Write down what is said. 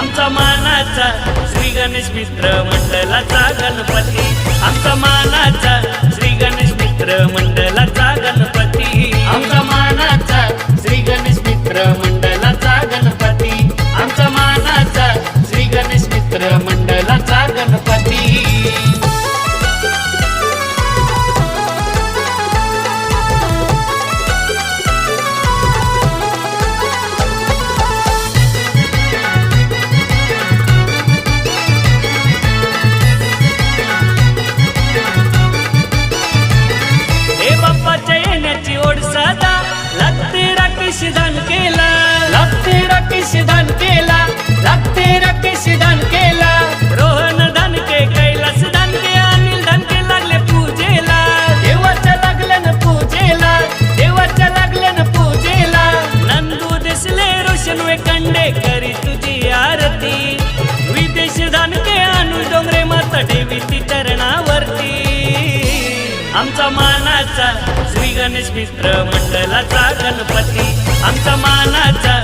आमचा मानाचा श्री गणेश मित्र मंडळाचा गणपती, आमचा मानाचा श्री गणेश मित्र मंडळाचा गणपती, आमचा मानाचा श्री गणेश मित्र मंडळाचा गणपती, आमचा मानाचा श्री गणेश मित्र मंडळाचा गणपती। दान केला लागते राकेश दान केला लागते राकेश दान केला, रोहन दानके कैलास दानके अनिल दानके लागले पूजेला, देवाच्या लागल्यान पूजेला, देवाच्या लागल्यान पूजेला, नंदू दिसले रोशन वे कंडे करी तुझी आरती, विदेश दानके अनु डोंगरे माता देवी ती चरणावरती, आमचा मानाचा श्री गणेश मित्र मंडळाचा गणपती, आमचा मानाचा